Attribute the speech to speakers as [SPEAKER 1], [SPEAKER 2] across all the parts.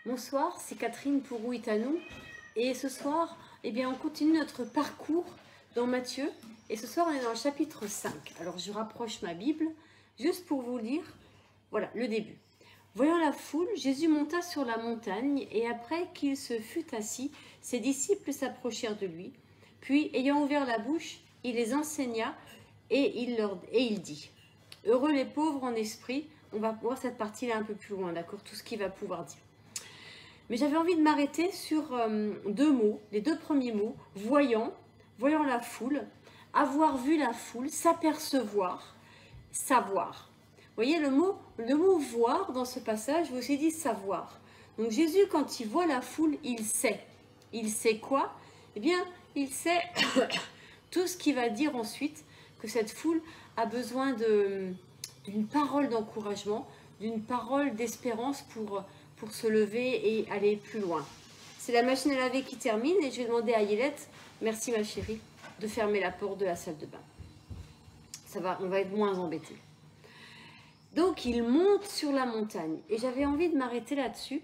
[SPEAKER 1] Bonsoir, c'est Catherine pour Ouitanou et ce soir, eh bien, on continue notre parcours dans Matthieu et ce soir on est dans le chapitre 5. Alors je rapproche ma Bible juste pour vous lire, voilà le début. Voyant la foule, Jésus monta sur la montagne et après qu'il se fut assis, ses disciples s'approchèrent de lui. Puis ayant ouvert la bouche, il les enseigna et il dit, heureux les pauvres en esprit, on va voir cette partie-là un peu plus loin, d'accord, tout ce qu'il va pouvoir dire. Mais j'avais envie de m'arrêter sur deux mots, les deux premiers mots, voyant la foule, avoir vu la foule, s'apercevoir, savoir. Vous voyez, le mot voir dans ce passage, vous aussi dit savoir. Donc Jésus, quand il voit la foule, il sait. Il sait quoi? Eh bien, il sait tout ce qu'il va dire ensuite, que cette foule a besoin d'une parole d'encouragement, d'une parole d'espérance pour se lever et aller plus loin. C'est la machine à laver qui termine et je vais demander à Yélette, merci ma chérie, de fermer la porte de la salle de bain. Ça va, on va être moins embêtés. Donc il monte sur la montagne et j'avais envie de m'arrêter là-dessus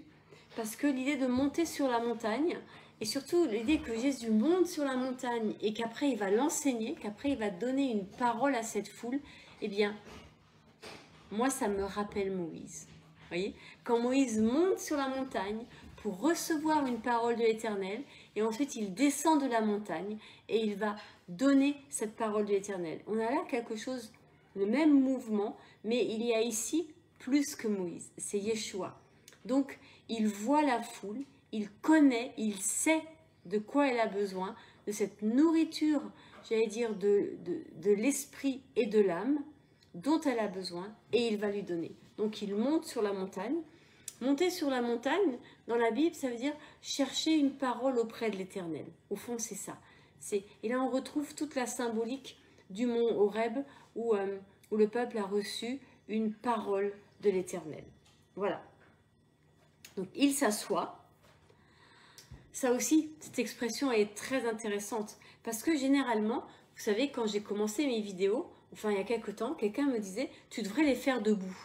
[SPEAKER 1] parce que l'idée de monter sur la montagne et surtout l'idée que Jésus monte sur la montagne et qu'après il va l'enseigner, qu'après il va donner une parole à cette foule, eh bien, moi ça me rappelle Moïse. Voyez, quand Moïse monte sur la montagne pour recevoir une parole de l'Éternel et ensuite il descend de la montagne et il va donner cette parole de l'Éternel. On a là quelque chose, le même mouvement, mais il y a ici plus que Moïse, c'est Yeshua. Donc il voit la foule, il connaît, il sait de quoi elle a besoin, de cette nourriture, j'allais dire de l'esprit et de l'âme dont elle a besoin et il va lui donner. Donc il monte sur la montagne. Monter sur la montagne, dans la Bible, ça veut dire chercher une parole auprès de l'Éternel. Au fond, c'est ça. Et là, on retrouve toute la symbolique du mont Horeb où le peuple a reçu une parole de l'Éternel. Voilà. Donc il s'assoit. Ça aussi, cette expression est très intéressante parce que généralement, vous savez, quand j'ai commencé mes vidéos, enfin il y a quelque temps, quelqu'un me disait « tu devrais les faire debout ».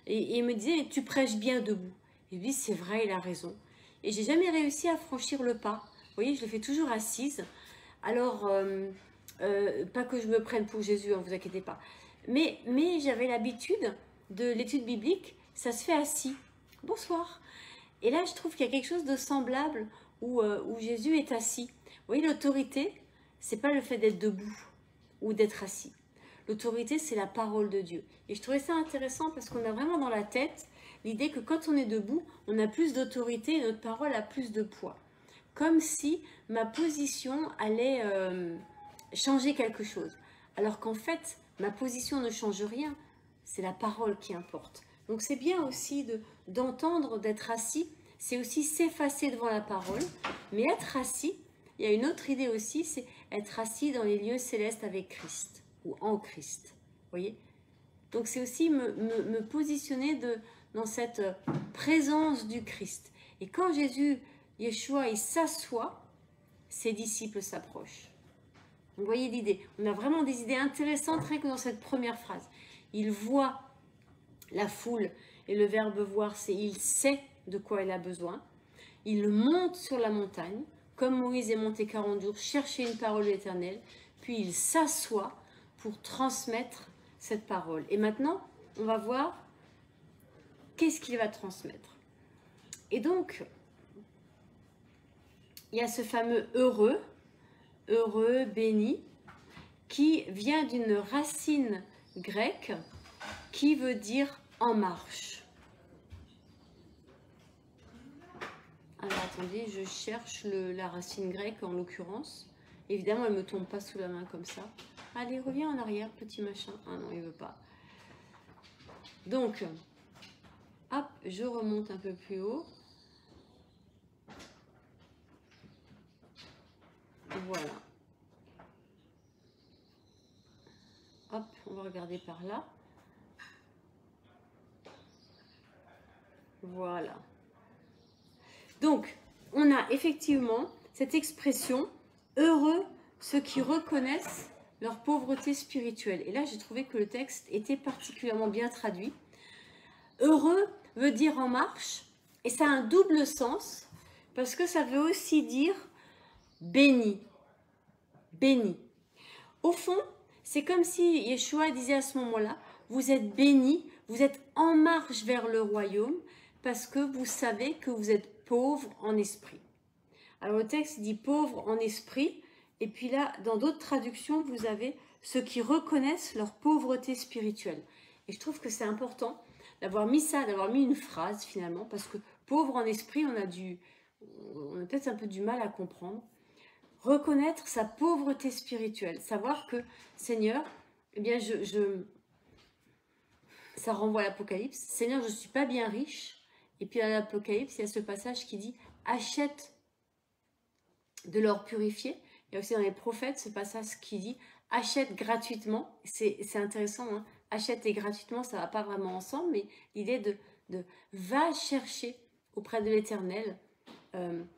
[SPEAKER 1] Et il me disait, tu prêches bien debout. Et lui, c'est vrai, il a raison. Et j'ai jamais réussi à franchir le pas. Vous voyez, je le fais toujours assise. Alors, pas que je me prenne pour Jésus, ne vous inquiétez pas. Mais j'avais l'habitude de l'étude biblique, ça se fait assis. Bonsoir. Et là, je trouve qu'il y a quelque chose de semblable où Jésus est assis. Vous voyez, l'autorité, c'est pas le fait d'être debout ou d'être assis. L'autorité, c'est la parole de Dieu. Et je trouvais ça intéressant parce qu'on a vraiment dans la tête l'idée que quand on est debout, on a plus d'autorité et notre parole a plus de poids. Comme si ma position allait changer quelque chose. Alors qu'en fait, ma position ne change rien. C'est la parole qui importe. Donc c'est bien aussi d'entendre, d'être assis. C'est aussi s'effacer devant la parole. Mais être assis, il y a une autre idée aussi, c'est être assis dans les lieux célestes avec Christ. Ou en Christ, voyez. Donc c'est aussi me positionner dans cette présence du Christ. Et quand Jésus, Yeshua, il s'assoit, ses disciples s'approchent. Vous voyez l'idée. On a vraiment des idées intéressantes rien que dans cette première phrase. Il voit la foule et le verbe voir, c'est il sait de quoi il a besoin. Il monte sur la montagne, comme Moïse est monté 40 jours, chercher une parole de l'Éternel, puis il s'assoit pour transmettre cette parole. Et maintenant, on va voir qu'est-ce qu'il va transmettre. Et donc, il y a ce fameux heureux, béni, qui vient d'une racine grecque qui veut dire en marche. Alors attendez, je cherche la racine grecque en l'occurrence. Évidemment, elle ne me tombe pas sous la main comme ça. Allez, reviens en arrière, petit machin. Ah non, il veut pas. Donc, hop, je remonte un peu plus haut. Voilà. Hop, on va regarder par là. Voilà. Donc, on a effectivement cette expression « heureux ceux qui reconnaissent leur pauvreté spirituelle ». Et là, j'ai trouvé que le texte était particulièrement bien traduit. Heureux veut dire en marche, et ça a un double sens, parce que ça veut aussi dire béni. Béni. Au fond, c'est comme si Yeshua disait à ce moment-là, vous êtes bénis, vous êtes en marche vers le royaume, parce que vous savez que vous êtes pauvre en esprit. Alors le texte dit pauvre en esprit, et puis là, dans d'autres traductions, vous avez ceux qui reconnaissent leur pauvreté spirituelle. Et je trouve que c'est important d'avoir mis ça, d'avoir mis une phrase finalement, parce que pauvre en esprit, on a peut-être un peu du mal à comprendre. Reconnaître sa pauvreté spirituelle, savoir que Seigneur, eh bien ça renvoie à l'Apocalypse, Seigneur, je ne suis pas bien riche. Et puis à l'Apocalypse, il y a ce passage qui dit achète de l'or purifié. Il y a aussi dans les prophètes ce passage qui dit achète gratuitement. C'est intéressant, hein. Achète et gratuitement, ça ne va pas vraiment ensemble, mais l'idée de va chercher auprès de l'Éternel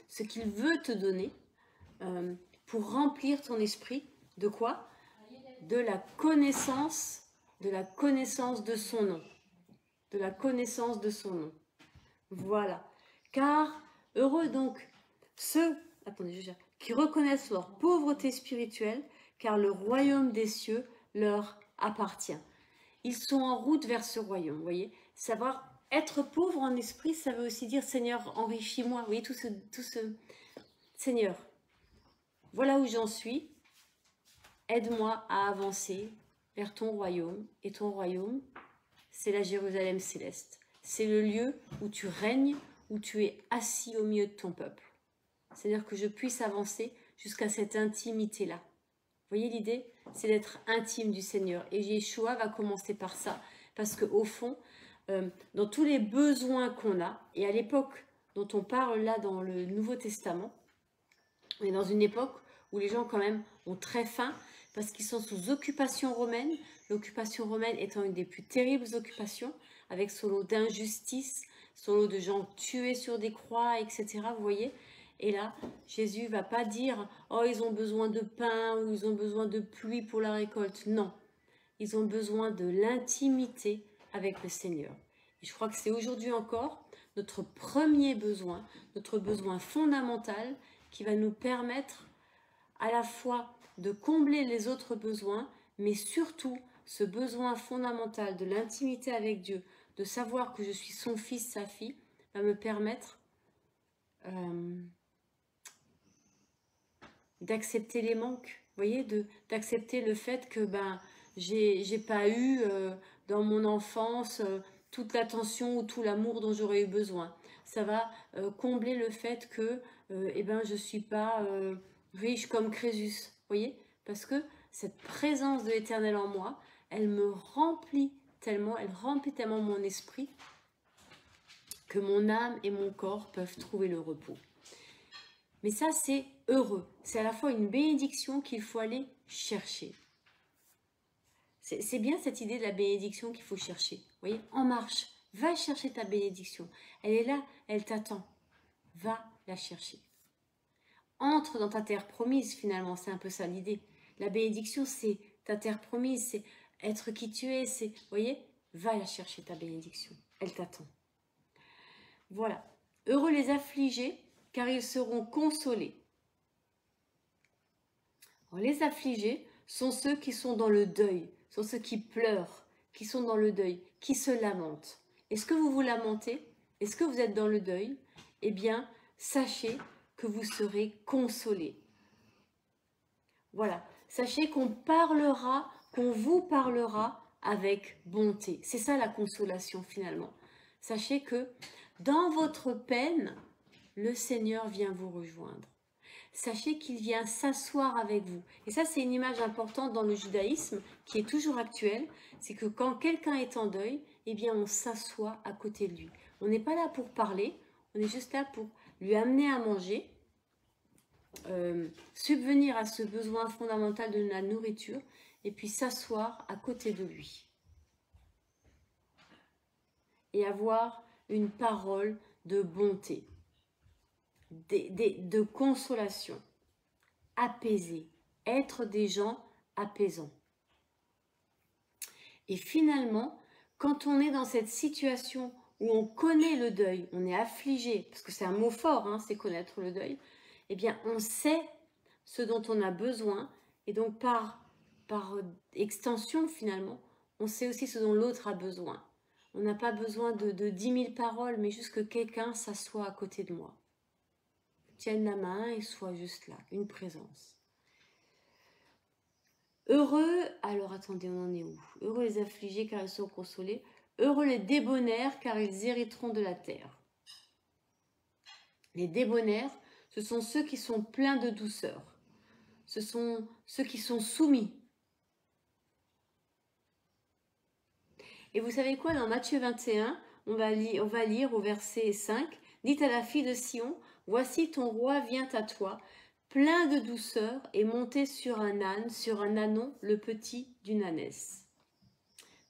[SPEAKER 1] ce qu'il veut te donner pour remplir ton esprit de quoi? De la connaissance de son nom. De la connaissance de son nom. Voilà. Car heureux donc ceux, attendez, je cherche, qui reconnaissent leur pauvreté spirituelle, car le royaume des cieux leur appartient. Ils sont en route vers ce royaume, vous voyez. Savoir être pauvre en esprit, ça veut aussi dire Seigneur, enrichis-moi. Vous voyez, tout ce Seigneur, voilà où j'en suis. Aide-moi à avancer vers ton royaume. Et ton royaume, c'est la Jérusalem céleste. C'est le lieu où tu règnes, où tu es assis au milieu de ton peuple. C'est-à-dire que je puisse avancer jusqu'à cette intimité-là. Vous voyez l'idée? C'est d'être intime du Seigneur. Et Yeshua va commencer par ça. Parce qu'au fond, dans tous les besoins qu'on a, et à l'époque dont on parle là dans le Nouveau Testament, on est dans une époque où les gens quand même ont très faim parce qu'ils sont sous occupation romaine. L'occupation romaine étant une des plus terribles occupations, avec son lot d'injustice, son lot de gens tués sur des croix, etc. Vous voyez? Et là, Jésus ne va pas dire « Oh, ils ont besoin de pain ou ils ont besoin de pluie pour la récolte ». Non, ils ont besoin de l'intimité avec le Seigneur. Et je crois que c'est aujourd'hui encore notre premier besoin, notre besoin fondamental qui va nous permettre à la fois de combler les autres besoins, mais surtout ce besoin fondamental de l'intimité avec Dieu, de savoir que je suis son fils, sa fille, va me permettre d'accepter les manques, vous voyez, d'accepter le fait que j'ai pas eu dans mon enfance toute l'attention ou tout l'amour dont j'aurais eu besoin. Ça va combler le fait que je suis pas riche comme Crésus, vous voyez, parce que cette présence de l'Éternel en moi, elle me remplit tellement, elle remplit tellement mon esprit que mon âme et mon corps peuvent trouver le repos. Mais ça, c'est heureux. C'est à la fois une bénédiction qu'il faut aller chercher. C'est bien cette idée de la bénédiction qu'il faut chercher. Vous voyez, en marche. Va chercher ta bénédiction. Elle est là, elle t'attend. Va la chercher. Entre dans ta terre promise, finalement. C'est un peu ça l'idée. La bénédiction, c'est ta terre promise. C'est être qui tu es. Vous voyez, va la chercher, ta bénédiction. Elle t'attend. Voilà. Heureux les affligés, car ils seront consolés. Alors, les affligés sont ceux qui sont dans le deuil, sont ceux qui pleurent, qui sont dans le deuil, qui se lamentent. Est-ce que vous vous lamentez? Est-ce que vous êtes dans le deuil? Eh bien, sachez que vous serez consolés. Voilà, sachez qu'on vous parlera avec bonté. C'est ça la consolation finalement. Sachez que dans votre peine, le Seigneur vient vous rejoindre. Sachez qu'il vient s'asseoir avec vous. Et ça, c'est une image importante dans le judaïsme qui est toujours actuelle. C'est que quand quelqu'un est en deuil, eh bien, on s'assoit à côté de lui. On n'est pas là pour parler, on est juste là pour lui amener à manger, subvenir à ce besoin fondamental de la nourriture et puis s'asseoir à côté de lui. Et avoir une parole de bonté, de consolation, apaisée, être des gens apaisants. Et finalement, quand on est dans cette situation où on connaît le deuil, on est affligé, parce que c'est un mot fort, hein, c'est connaître le deuil, eh bien on sait ce dont on a besoin, et donc par extension finalement, on sait aussi ce dont l'autre a besoin. On n'a pas besoin de 10 000 paroles, mais juste que quelqu'un s'assoie à côté de moi, tienne la main et soit juste là, une présence. Heureux, alors attendez, on en est où? Heureux les affligés car ils seront consolés. Heureux les débonnaires car ils hériteront de la terre. Les débonnaires, ce sont ceux qui sont pleins de douceur. Ce sont ceux qui sont soumis. Et vous savez quoi, dans Matthieu 21, on va lire au verset 5, « Dites à la fille de Sion, voici ton roi vient à toi, plein de douceur et monté sur un âne, sur un ânon, le petit d'une ânesse. »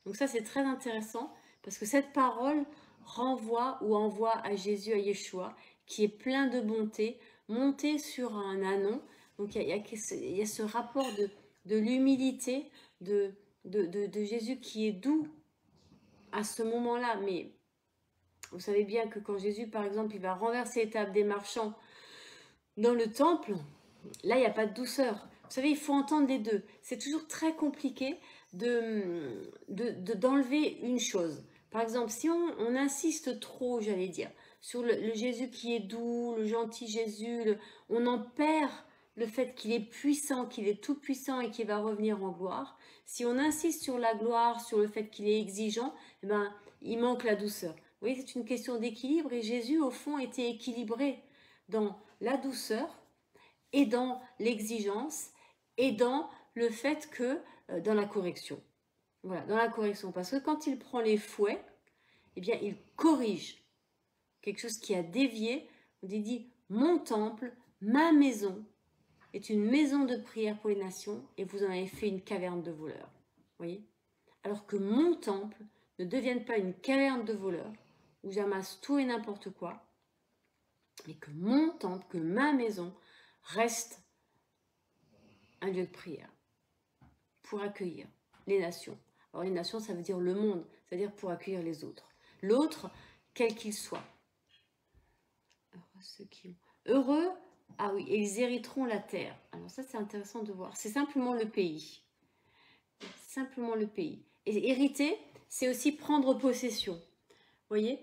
[SPEAKER 1] Donc ça, c'est très intéressant parce que cette parole renvoie ou envoie à Jésus, à Yeshua, qui est plein de bonté, monté sur un ânon. Donc il y a ce rapport de l'humilité de Jésus qui est doux à ce moment-là. Mais vous savez bien que quand Jésus, par exemple, il va renverser les tables des marchands dans le temple, là, il n'y a pas de douceur. Vous savez, il faut entendre les deux. C'est toujours très compliqué d'enlever une chose. Par exemple, si on insiste trop, j'allais dire, sur le Jésus qui est doux, le gentil Jésus, on en perd le fait qu'il est puissant, qu'il est tout puissant et qu'il va revenir en gloire. Si on insiste sur la gloire, sur le fait qu'il est exigeant, eh ben, il manque la douceur. Vous voyez, c'est une question d'équilibre et Jésus, au fond, était équilibré dans la douceur et dans l'exigence et dans le fait que, dans la correction. Voilà, dans la correction. Parce que quand il prend les fouets, eh bien, il corrige quelque chose qui a dévié. Il dit, mon temple, ma maison, est une maison de prière pour les nations et vous en avez fait une caverne de voleurs. Vous voyez? Alors que mon temple ne devienne pas une caverne de voleurs où j'amasse tout et n'importe quoi, mais que mon temple, que ma maison reste un lieu de prière pour accueillir les nations. Alors les nations, ça veut dire le monde, c'est-à-dire pour accueillir les autres. L'autre, quel qu'il soit. Heureux, ah oui, et ils hériteront la terre. Alors ça, c'est intéressant de voir. C'est simplement le pays. Simplement le pays. Et hériter, c'est aussi prendre possession. Vous voyez,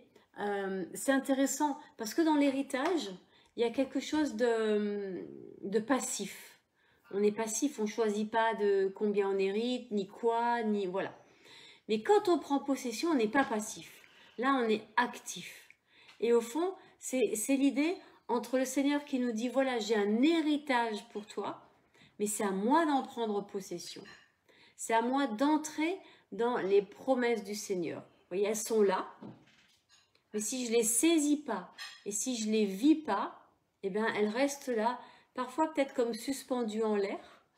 [SPEAKER 1] c'est intéressant parce que dans l'héritage, il y a quelque chose de passif. On est passif, on ne choisit pas de combien on hérite, ni quoi, ni voilà. Mais quand on prend possession, on n'est pas passif. Là, on est actif. Et au fond, c'est l'idée entre le Seigneur qui nous dit, voilà, j'ai un héritage pour toi, mais c'est à moi d'en prendre possession. C'est à moi d'entrer dans les promesses du Seigneur. Vous voyez, elles sont là, mais si je ne les saisis pas et si je ne les vis pas, eh bien, elles restent là, parfois peut-être comme suspendues en l'air.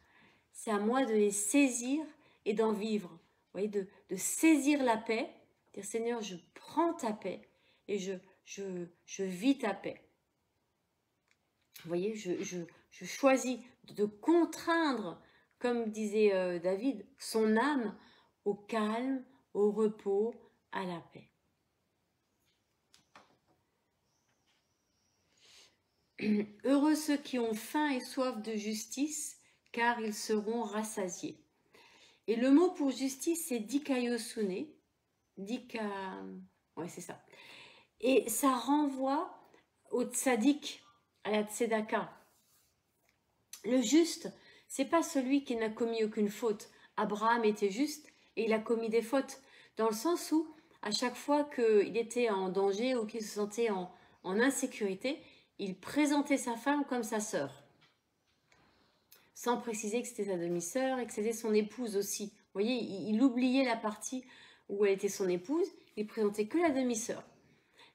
[SPEAKER 1] C'est à moi de les saisir et d'en vivre. Vous voyez, de saisir la paix, dire Seigneur, je prends ta paix et je vis ta paix. Vous voyez, je choisis de contraindre, comme disait David, son âme au calme, au repos, à la paix. Heureux ceux qui ont faim et soif de justice, car ils seront rassasiés. Et le mot pour justice, c'est dikaiosune. Ouais, c'est ça. Et ça renvoie au tzaddik, à la tzedaka. Le juste, c'est pas celui qui n'a commis aucune faute. Abraham était juste et il a commis des fautes, dans le sens où, à chaque fois qu'il était en danger ou qu'il se sentait en insécurité, il présentait sa femme comme sa sœur, sans préciser que c'était sa demi-sœur et que c'était son épouse aussi. Vous voyez, il oubliait la partie où elle était son épouse, il présentait que la demi-sœur.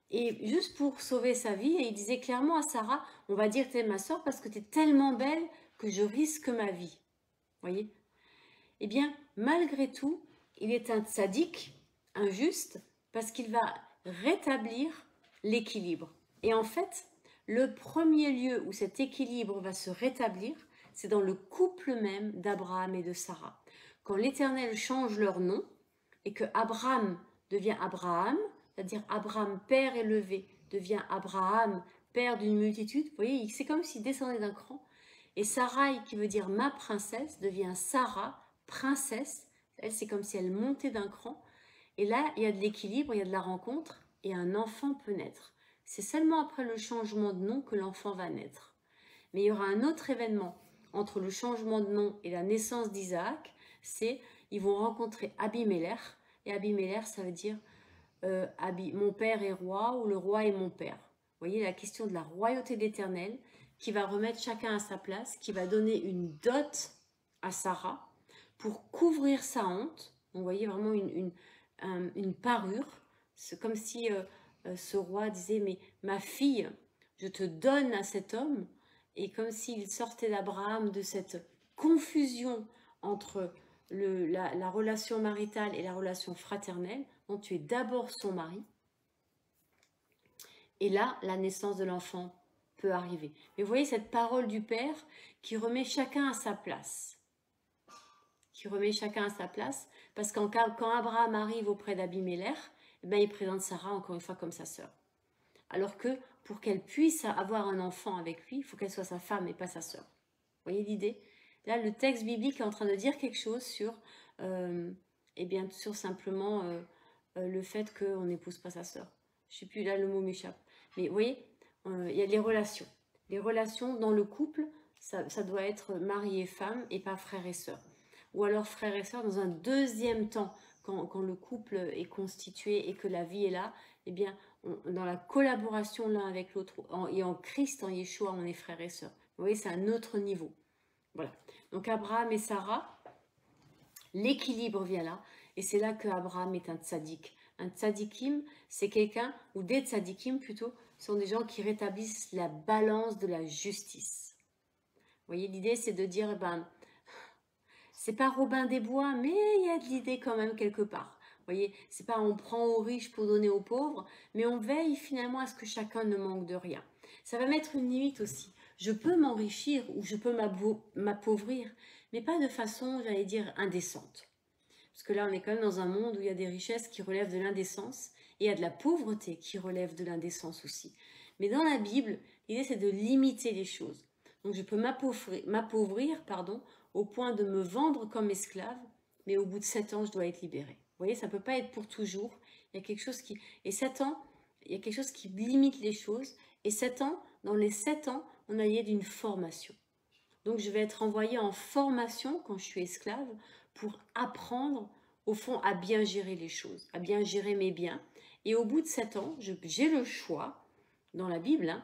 [SPEAKER 1] Et juste pour sauver sa vie, il disait clairement à Sarah, on va dire que tu es ma sœur parce que tu es tellement belle que je risque ma vie. Vous voyez? Eh bien, malgré tout, il est un tzaddik, injuste, parce qu'il va rétablir l'équilibre. Et en fait, le premier lieu où cet équilibre va se rétablir, c'est dans le couple même d'Abraham et de Sarah. Quand l'Éternel change leur nom et que Abraham devient Abraham, c'est-à-dire Abraham, père élevé, devient Abraham, père d'une multitude, vous voyez, c'est comme s'il descendait d'un cran. Et Sarai, qui veut dire ma princesse, devient Sarah, princesse. Elle, c'est comme si elle montait d'un cran. Et là, il y a de l'équilibre, il y a de la rencontre, et un enfant peut naître. C'est seulement après le changement de nom que l'enfant va naître. Mais il y aura un autre événement entre le changement de nom et la naissance d'Isaac, c'est ils vont rencontrer Abimelech, et Abimelech, ça veut dire mon père est roi ou le roi est mon père. Vous voyez la question de la royauté de l'Éternel qui va remettre chacun à sa place, qui va donner une dot à Sarah pour couvrir sa honte. Vous voyez vraiment une parure. C'est comme si ce roi disait, mais ma fille, je te donne à cet homme. Et comme s'il sortait d'Abraham de cette confusion entre la relation maritale et la relation fraternelle, dont tu es d'abord son mari. Et là, la naissance de l'enfant peut arriver. Mais vous voyez cette parole du Père qui remet chacun à sa place. Qui remet chacun à sa place, parce que quand Abraham arrive auprès d'Abimelech, eh ben, il présente Sarah encore une fois comme sa sœur. Alors que pour qu'elle puisse avoir un enfant avec lui, il faut qu'elle soit sa femme et pas sa sœur. Vous voyez l'idée? Là, le texte biblique est en train de dire quelque chose sur, et bien sûr simplement le fait qu'on n'épouse pas sa sœur. Je ne sais plus, là le mot m'échappe. Mais vous voyez, il y a les relations. Les relations dans le couple, ça doit être mari et femme et pas frère et sœur. Ou alors frère et sœur dans un deuxième temps, quand le couple est constitué et que la vie est là, eh bien, dans la collaboration l'un avec l'autre, et en Christ, en Yeshua, on est frères et sœurs. Vous voyez, c'est un autre niveau. Voilà. Donc Abraham et Sarah, l'équilibre vient là. Et c'est là que Abraham est un tzaddik. Un tzaddikim, c'est quelqu'un, ou des tzaddikim plutôt, sont des gens qui rétablissent la balance de la justice. Vous voyez, l'idée c'est de dire, ben, c'est pas Robin des Bois, mais il y a de l'idée quand même quelque part. Vous voyez, c'est pas on prend aux riches pour donner aux pauvres, mais on veille finalement à ce que chacun ne manque de rien. Ça va mettre une limite aussi. Je peux m'enrichir ou je peux m'appauvrir, mais pas de façon, j'allais dire, indécente. Parce que là, on est quand même dans un monde où il y a des richesses qui relèvent de l'indécence et il y a de la pauvreté qui relève de l'indécence aussi. Mais dans la Bible, l'idée c'est de limiter les choses. Donc je peux m'appauvrir, au point de me vendre comme esclave, mais au bout de 7 ans, je dois être libérée. Vous voyez, ça ne peut pas être pour toujours. Il y a quelque chose qui... Et 7 ans, il y a quelque chose qui limite les choses. Et 7 ans, dans les 7 ans, on a lié d'une formation. Donc je vais être envoyée en formation quand je suis esclave pour apprendre, au fond, à bien gérer les choses, à bien gérer mes biens. Et au bout de 7 ans, j'ai le choix, dans la Bible,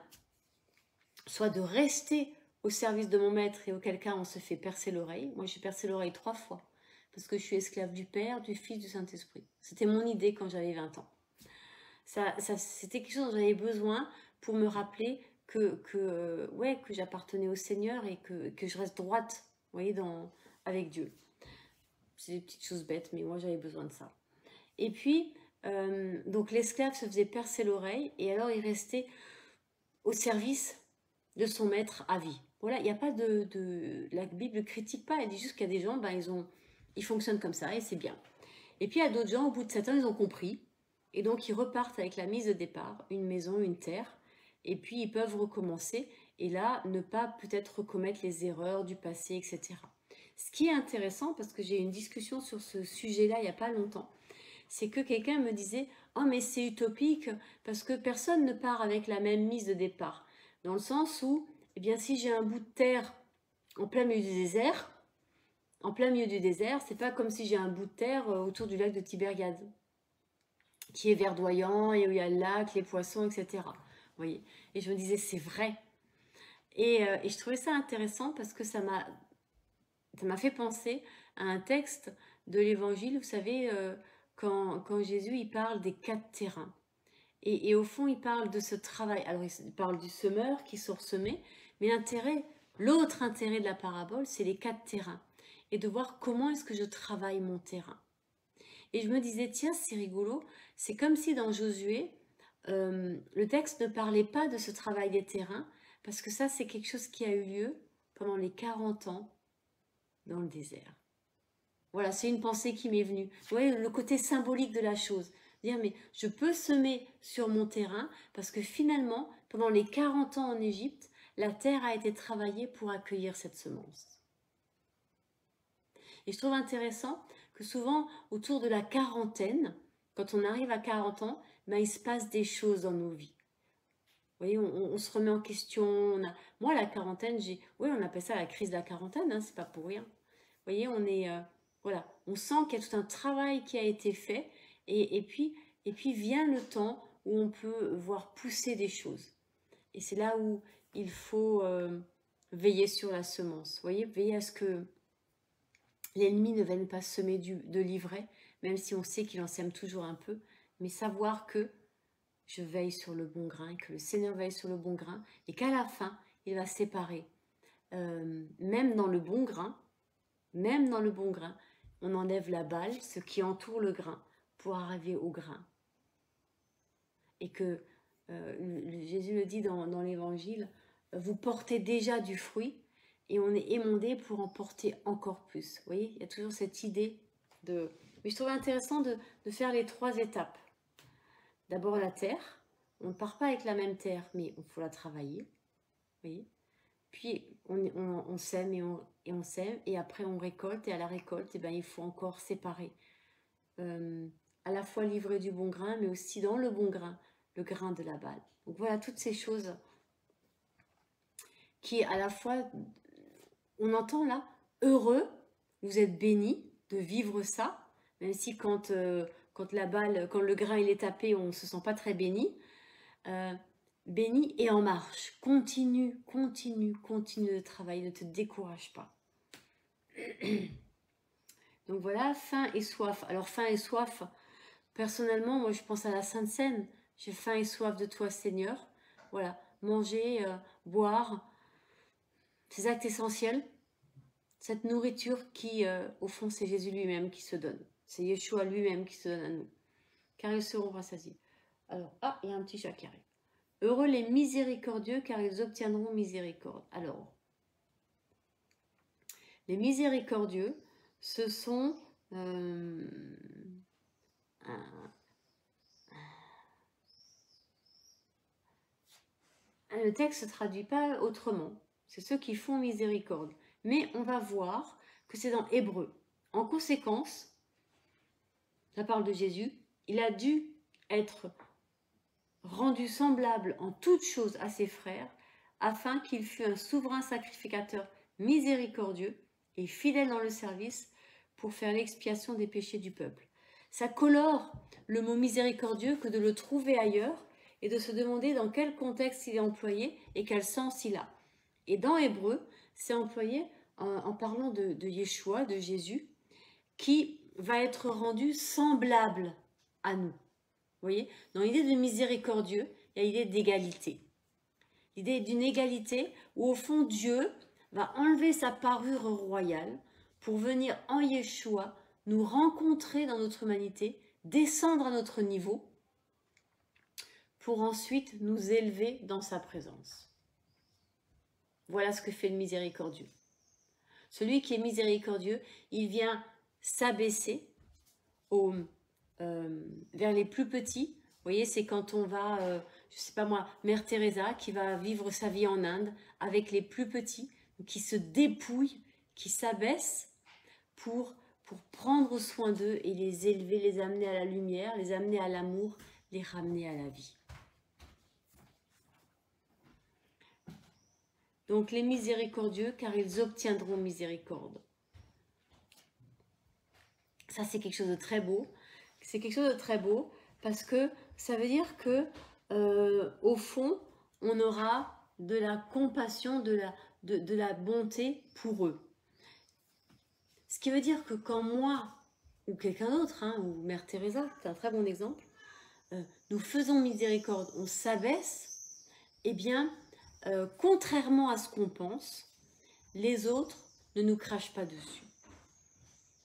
[SPEAKER 1] soit de rester au service de mon maître et auquel cas on se fait percer l'oreille. Moi, j'ai percé l'oreille 3 fois parce que je suis esclave du Père, du Fils, du Saint-Esprit. C'était mon idée quand j'avais 20 ans. C'était quelque chose dont j'avais besoin pour me rappeler que j'appartenais au Seigneur et que je reste droite, vous voyez, avec Dieu. C'est des petites choses bêtes, mais moi, j'avais besoin de ça. Et puis, donc l'esclave se faisait percer l'oreille et alors il restait au service de son maître à vie. Voilà, il n'y a pas la Bible ne critique pas, elle dit juste qu'il y a des gens, ils fonctionnent comme ça et c'est bien. Et puis il y a d'autres gens, au bout de 7 ans, ils ont compris. Et donc ils repartent avec la mise de départ, une maison, une terre. Et puis ils peuvent recommencer et là, ne pas peut-être recommettre les erreurs du passé, etc. Ce qui est intéressant, parce que j'ai eu une discussion sur ce sujet-là il n'y a pas longtemps, c'est que quelqu'un me disait « Oh mais c'est utopique parce que personne ne part avec la même mise de départ. » Dans le sens où, eh bien, si j'ai un bout de terre en plein milieu du désert, c'est pas comme si j'ai un bout de terre autour du lac de Tibériade, qui est verdoyant et où il y a le lac, les poissons, etc. voyez. Et je me disais, c'est vrai. Et je trouvais ça intéressant parce que ça m'a fait penser à un texte de l'Évangile, vous savez, quand Jésus il parle des 4 terrains. Et au fond, il parle de ce travail. Alors, il parle du semeur qui sort semer, mais l'autre intérêt de la parabole, c'est les 4 terrains. Et de voir comment est-ce que je travaille mon terrain. Et je me disais, tiens, c'est rigolo, c'est comme si dans Josué, le texte ne parlait pas de ce travail des terrains, parce que ça, c'est quelque chose qui a eu lieu pendant les 40 ans dans le désert. Voilà, c'est une pensée qui m'est venue. Vous voyez, le côté symbolique de la chose. Dire, mais je peux semer sur mon terrain, parce que finalement, pendant les 40 ans en Égypte, la terre a été travaillée pour accueillir cette semence. Et je trouve intéressant que souvent, autour de la quarantaine, quand on arrive à 40 ans, ben, il se passe des choses dans nos vies. Vous voyez, on se remet en question. Moi, la quarantaine, on appelle ça la crise de la quarantaine, hein, c'est pas pour rien. Vous voyez, voilà, on sent qu'il y a tout un travail qui a été fait, et puis vient le temps où on peut voir pousser des choses. Et c'est là où il faut veiller sur la semence. Vous voyez, veiller à ce que l'ennemi ne vienne pas semer de l'ivraie, même si on sait qu'il en sème toujours un peu, mais savoir que je veille sur le bon grain, que le Seigneur veille sur le bon grain, et qu'à la fin, il va séparer. Même dans le bon grain, on enlève la balle, ce qui entoure le grain, pour arriver au grain. Et que Jésus le dit dans l'Évangile, vous portez déjà du fruit, et on est émondé pour en porter encore plus. Vous voyez, il y a toujours cette idée de... Mais je trouve intéressant de faire les 3 étapes. D'abord la terre. On ne part pas avec la même terre, mais il faut la travailler. Vous voyez. Puis on sème et on sème, et après on récolte, et à la récolte, eh ben, il faut encore séparer. À la fois livrer du bon grain, mais aussi dans le bon grain, le grain de la balle. Donc voilà, toutes ces choses qui à la fois, on entend là, heureux, vous êtes bénis de vivre ça, même si quand le grain il est tapé, on ne se sent pas très béni. Béni et en marche. Continue de travailler, ne te décourage pas. Donc voilà, faim et soif. Alors faim et soif, personnellement, moi je pense à la Sainte Seine. J'ai faim et soif de toi, Seigneur. Voilà, manger, boire, ces actes essentiels, cette nourriture qui, au fond, c'est Jésus lui-même qui se donne. C'est Yeshua lui-même qui se donne à nous. Car ils seront rassasiés. Alors, il y a un petit chat qui arrive. Heureux les miséricordieux, car ils obtiendront miséricorde. Alors, les miséricordieux, ce sont... le texte ne se traduit pas autrement. C'est ceux qui font miséricorde. Mais on va voir que c'est dans Hébreu. En conséquence, ça parle de Jésus, il a dû être rendu semblable en toutes choses à ses frères, afin qu'il fût un souverain sacrificateur miséricordieux et fidèle dans le service pour faire l'expiation des péchés du peuple. Ça colore le mot miséricordieux que de le trouver ailleurs et de se demander dans quel contexte il est employé et quel sens il a. Et dans Hébreu, c'est employé en parlant de Yeshua, de Jésus, qui va être rendu semblable à nous. Vous voyez, dans l'idée de miséricordieux, il y a l'idée d'égalité. L'idée d'une égalité où au fond Dieu va enlever sa parure royale pour venir en Yeshua nous rencontrer dans notre humanité, descendre à notre niveau pour ensuite nous élever dans sa présence. Voilà ce que fait le miséricordieux. Celui qui est miséricordieux, il vient s'abaisser vers les plus petits. Vous voyez, c'est quand on va, je sais pas moi, Mère Teresa qui va vivre sa vie en Inde avec les plus petits, qui se dépouillent, qui s'abaissent pour prendre soin d'eux et les élever, les amener à la lumière, les amener à l'amour, les ramener à la vie. Donc les miséricordieux, car ils obtiendront miséricorde. Ça, c'est quelque chose de très beau. C'est quelque chose de très beau parce que ça veut dire que au fond, on aura de la compassion, de la bonté pour eux. Ce qui veut dire que quand moi, ou quelqu'un d'autre, hein, ou Mère Teresa, c'est un très bon exemple, nous faisons miséricorde, on s'abaisse, eh bien, contrairement à ce qu'on pense, les autres ne nous crachent pas dessus.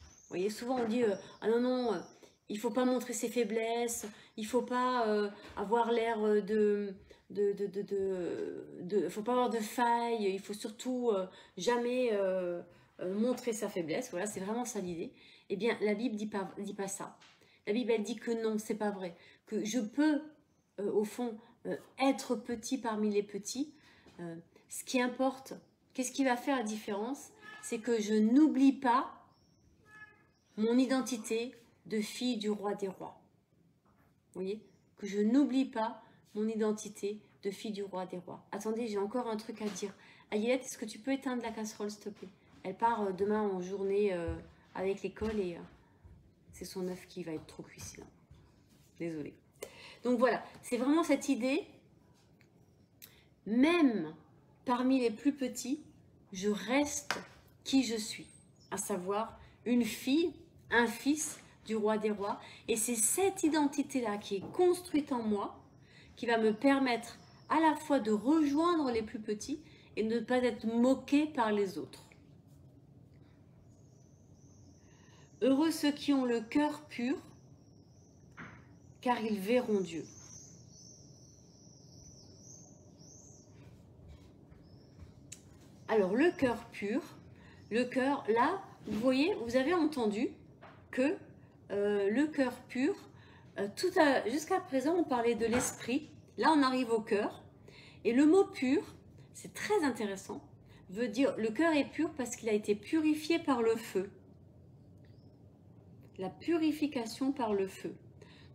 [SPEAKER 1] Vous voyez, souvent on dit ah non, non, il ne faut pas montrer ses faiblesses, il ne faut pas avoir l'air faut pas avoir de faille, il faut surtout jamais montrer sa faiblesse. Voilà, c'est vraiment ça l'idée. Eh bien, la Bible dit pas ça. La Bible, elle dit que non, c'est pas vrai. Que je peux, au fond, être petit parmi les petits. Ce qui importe, qu'est-ce qui va faire la différence? C'est que je n'oublie pas mon identité de fille du roi des rois. Vous voyez? Que je n'oublie pas mon identité de fille du roi des rois. Attendez, j'ai encore un truc à dire. Ayette, est-ce que tu peux éteindre la casserole, s'il te plaît? Elle part demain en journée avec l'école et c'est son œuf qui va être trop cuit sinon. Désolée. Donc voilà, c'est vraiment cette idée. Même parmi les plus petits, je reste qui je suis, à savoir une fille, un fils du roi des rois. Et c'est cette identité-là qui est construite en moi, qui va me permettre à la fois de rejoindre les plus petits et de ne pas être moqué par les autres. Heureux ceux qui ont le cœur pur, car ils verront Dieu. Alors, le cœur pur, le cœur, là, vous voyez, vous avez entendu que le cœur pur, jusqu'à présent, on parlait de l'esprit. Là, on arrive au cœur. Et le mot pur, c'est très intéressant, veut dire le cœur est pur parce qu'il a été purifié par le feu. La purification par le feu.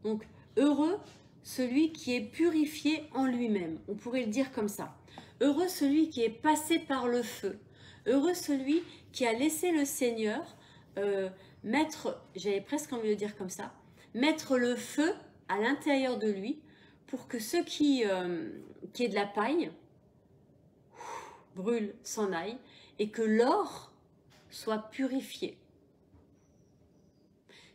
[SPEAKER 1] Donc, heureux celui qui est purifié en lui-même. On pourrait le dire comme ça. Heureux celui qui est passé par le feu. Heureux celui qui a laissé le Seigneur mettre, j'avais presque envie de dire comme ça, mettre le feu à l'intérieur de lui pour que ce qui est de la paille brûle, s'en aille et que l'or soit purifié.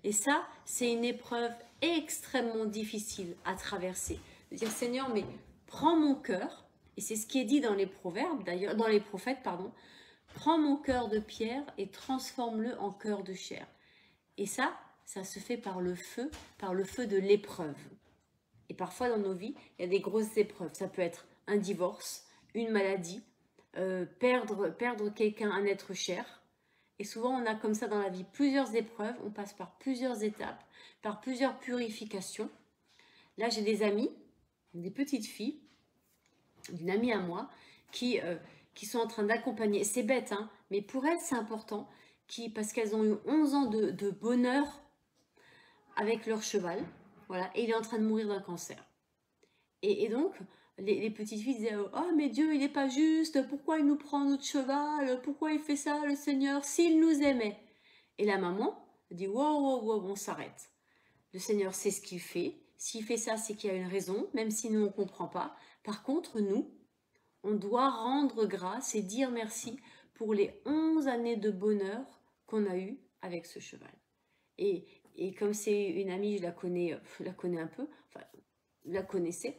[SPEAKER 1] Et ça, c'est une épreuve extrêmement difficile à traverser. De dire, Seigneur, mais prends mon cœur, et c'est ce qui est dit dans les proverbes, d'ailleurs, dans les prophètes, pardon, prends mon cœur de pierre et transforme-le en cœur de chair. Et ça se fait par le feu de l'épreuve. Et parfois dans nos vies, il y a des grosses épreuves. Ça peut être un divorce, une maladie, perdre quelqu'un, un être cher. Et souvent, on a comme ça dans la vie plusieurs épreuves, on passe par plusieurs étapes, par plusieurs purifications. Là, j'ai des amies, des petites filles, d'une amie à moi, qui sont en train d'accompagner. C'est bête, hein, mais pour elles, c'est important, parce qu'elles ont eu 11 ans de bonheur avec leur cheval, voilà, et il est en train de mourir d'un cancer. Et donc, les petites filles disaient « Oh, mais Dieu, il n'est pas juste, pourquoi il nous prend notre cheval, pourquoi il fait ça, le Seigneur, s'il nous aimait ?» Et la maman dit « Wow, wow, wow, on s'arrête. Le Seigneur sait ce qu'il fait. S'il fait ça, c'est qu'il y a une raison, même si nous, on ne comprend pas. Par contre, nous, on doit rendre grâce et dire merci pour les 11 années de bonheur qu'on a eues avec ce cheval. » Et comme c'est une amie, je la connais un peu, enfin, la connaissais,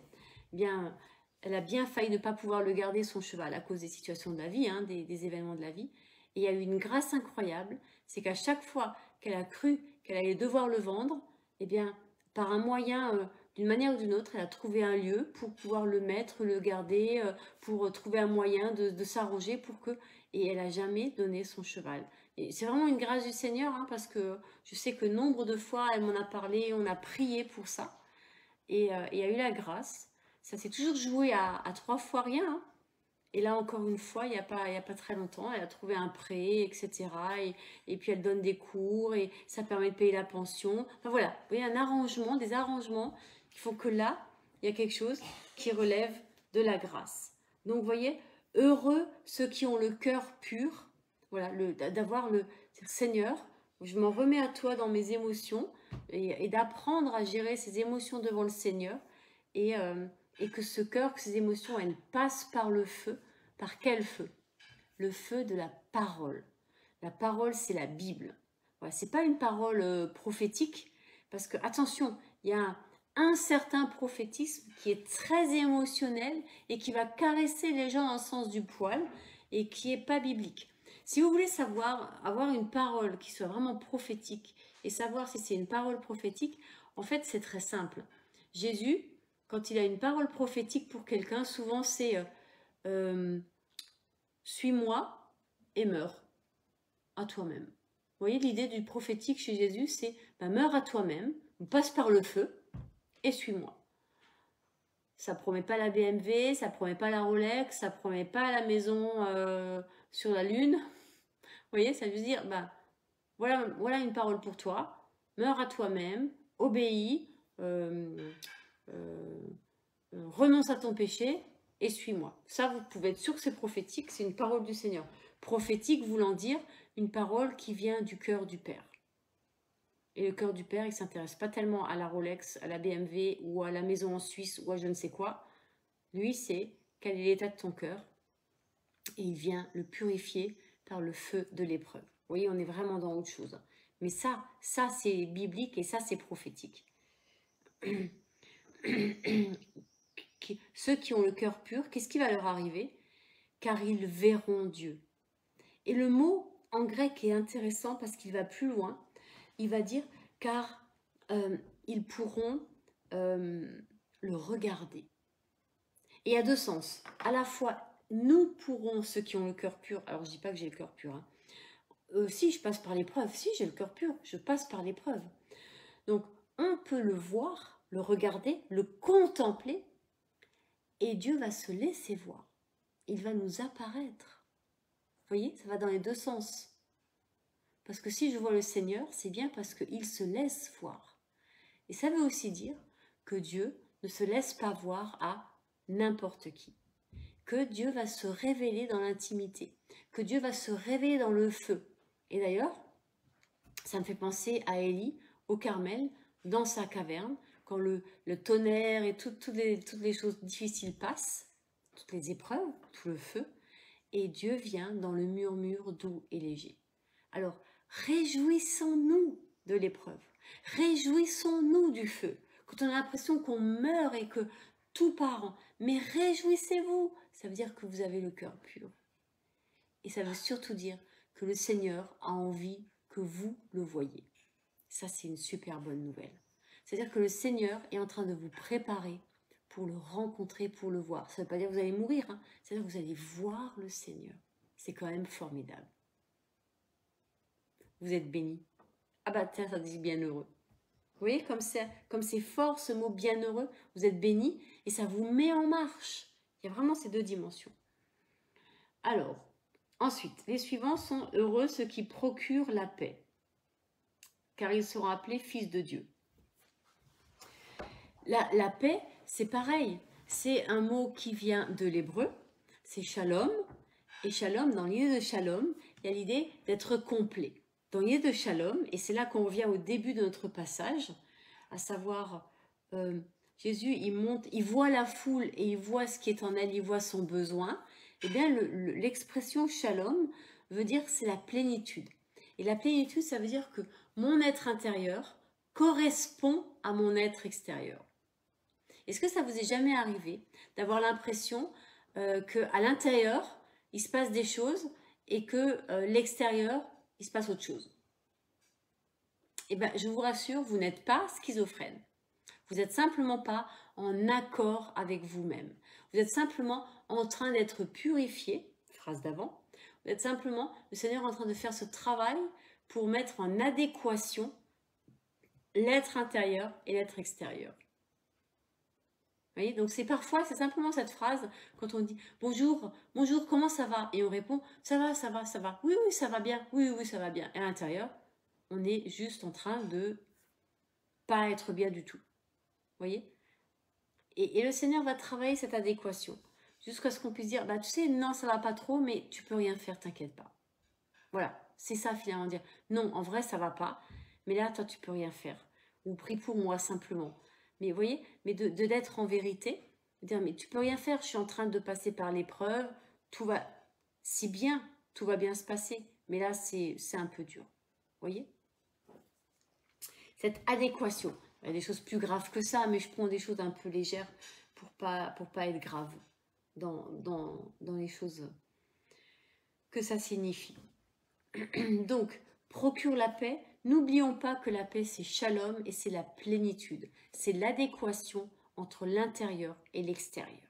[SPEAKER 1] bien, elle a bien failli ne pas pouvoir le garder, son cheval, à cause des situations de la vie, hein, des événements de la vie. Et il y a eu une grâce incroyable, c'est qu'à chaque fois qu'elle a cru qu'elle allait devoir le vendre, eh bien, par un moyen, d'une manière ou d'une autre, elle a trouvé un lieu pour pouvoir le mettre, le garder, pour trouver un moyen de s'arranger pour que... Et elle n'a jamais donné son cheval. Et c'est vraiment une grâce du Seigneur, hein, parce que je sais que nombre de fois, elle m'en a parlé, on a prié pour ça. Et il y a eu la grâce. Ça s'est toujours joué à 3 fois rien. Hein. Et là, encore une fois, il n'y a pas très longtemps, elle a trouvé un prêt, etc. Et puis, elle donne des cours et ça permet de payer la pension. Enfin, voilà, vous voyez, des arrangements qui font que là, il y a quelque chose qui relève de la grâce. Donc, vous voyez, heureux ceux qui ont le cœur pur, voilà, d'avoir le Seigneur, je m'en remets à toi dans mes émotions et d'apprendre à gérer ces émotions devant le Seigneur et et que ce cœur, que ces émotions, elles passent par le feu. Par quel feu? Le feu de la parole. La parole, c'est la Bible. Voilà, c'est pas une parole prophétique, parce que, attention, il y a un certain prophétisme qui est très émotionnel et qui va caresser les gens dans le sens du poil et qui n'est pas biblique. Si vous voulez savoir, avoir une parole qui soit vraiment prophétique et savoir si c'est une parole prophétique, en fait, c'est très simple. Jésus, quand il a une parole prophétique pour quelqu'un, souvent c'est suis-moi et meurs à toi-même. Vous voyez, l'idée du prophétique chez Jésus, c'est meurs à toi-même, passe par le feu et suis-moi. Ça promet pas la BMW, ça promet pas la Rolex, ça promet pas la maison sur la lune. Vous voyez, ça veut dire, voilà une parole pour toi, meurs à toi-même, obéis, renonce à ton péché et suis-moi. Ça, vous pouvez être sûr que c'est prophétique, c'est une parole du Seigneur. Prophétique voulant dire une parole qui vient du cœur du Père. Et le cœur du Père, il ne s'intéresse pas tellement à la Rolex, à la BMW ou à la maison en Suisse ou à je ne sais quoi. Lui, c'est quel est l'état de ton cœur et il vient le purifier par le feu de l'épreuve. Vous voyez, on est vraiment dans autre chose. Mais ça c'est biblique et ça, c'est prophétique. Ceux qui ont le cœur pur, qu'est-ce qui va leur arriver? Car ils verront Dieu. Et le mot en grec est intéressant parce qu'il va plus loin. Il va dire car ils pourront le regarder. Et il y a deux sens. À la fois, nous pourrons, ceux qui ont le cœur pur, alors je ne dis pas que j'ai le cœur pur, si je passe par l'épreuve, si j'ai le cœur pur, je passe par l'épreuve. Donc on peut le voir, le regarder, le contempler, et Dieu va se laisser voir. Il va nous apparaître. Vous voyez, ça va dans les deux sens. Parce que si je vois le Seigneur, c'est bien parce qu'il se laisse voir. Et ça veut aussi dire que Dieu ne se laisse pas voir à n'importe qui. Que Dieu va se révéler dans l'intimité. Que Dieu va se révéler dans le feu. Et d'ailleurs, ça me fait penser à Élie, au Carmel, dans sa caverne, quand le tonnerre et toutes les choses difficiles passent, toutes les épreuves, tout le feu, et Dieu vient dans le murmure doux et léger. Alors, réjouissons-nous de l'épreuve, réjouissons-nous du feu. Quand on a l'impression qu'on meurt et que tout part, mais réjouissez-vous, ça veut dire que vous avez le cœur pur. Et ça veut surtout dire que le Seigneur a envie que vous le voyez. Ça, c'est une super bonne nouvelle. C'est-à-dire que le Seigneur est en train de vous préparer pour le rencontrer, pour le voir. Ça ne veut pas dire que vous allez mourir, c'est-à-dire que vous allez voir le Seigneur. C'est quand même formidable. Vous êtes bénis. Ah bah tiens, ça dit bienheureux. Vous voyez comme c'est fort ce mot bienheureux, vous êtes bénis et ça vous met en marche. Il y a vraiment ces deux dimensions. Alors, ensuite, les suivants sont heureux ceux qui procurent la paix, car ils seront appelés fils de Dieu. La paix, c'est pareil. C'est un mot qui vient de l'hébreu, c'est shalom. Et shalom, dans l'idée de shalom, il y a l'idée d'être complet. Dans l'idée de shalom, et c'est là qu'on revient au début de notre passage, à savoir, Jésus, il monte, il voit la foule et il voit ce qui est en elle, il voit son besoin. Eh bien, l'expression shalom veut dire que c'est la plénitude. Et la plénitude, ça veut dire que mon être intérieur correspond à mon être extérieur. Est-ce que ça vous est jamais arrivé d'avoir l'impression qu'à l'intérieur, il se passe des choses et que l'extérieur, il se passe autre chose? Eh bien, je vous rassure, vous n'êtes pas schizophrène. Vous n'êtes simplement pas en accord avec vous-même. Vous êtes simplement en train d'être purifié, phrase d'avant. Vous êtes simplement, le Seigneur est en train de faire ce travail pour mettre en adéquation l'être intérieur et l'être extérieur. Vous voyez, donc c'est simplement cette phrase quand on dit bonjour, bonjour, comment ça va? Et on répond ça va, ça va, ça va. Oui, oui, ça va bien. Oui, oui, ça va bien. Et à l'intérieur, on est juste en train de pas être bien du tout. Vous voyez? Et le Seigneur va travailler cette adéquation jusqu'à ce qu'on puisse dire tu sais, non, ça va pas trop, mais tu peux rien faire, t'inquiète pas. Voilà, c'est ça finalement, dire non, en vrai, ça va pas, mais là, toi, tu peux rien faire. Ou prie pour moi simplement. Mais vous voyez, mais d'être en vérité Dire, mais tu peux rien faire, je suis en train de passer par l'épreuve, tout va si bien, tout va bien se passer. Mais là, c'est un peu dur. Vous voyez? Cette adéquation. Il y a des choses plus graves que ça, mais je prends des choses un peu légères pour pas être grave dans les choses que ça signifie. Donc, procure la paix. N'oublions pas que la paix, c'est shalom et c'est la plénitude. C'est l'adéquation entre l'intérieur et l'extérieur.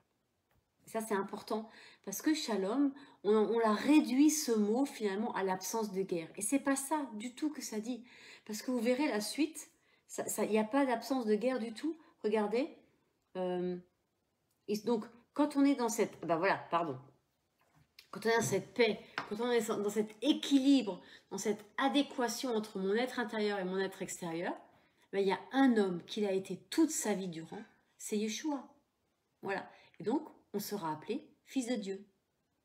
[SPEAKER 1] Ça, c'est important parce que shalom, on l'a réduit ce mot finalement à l'absence de guerre. Et c'est pas ça du tout que ça dit. Parce que vous verrez la suite, il n'y a pas d'absence de guerre du tout. Regardez. Et donc, quand on est dans cette... Ben voilà, pardon. Quand on est dans cette paix, quand on est dans cet équilibre, dans cette adéquation entre mon être intérieur et mon être extérieur, ben, il y a un homme qui l'a été toute sa vie durant, c'est Yeshua. Voilà. Et donc, on sera appelé fils de Dieu.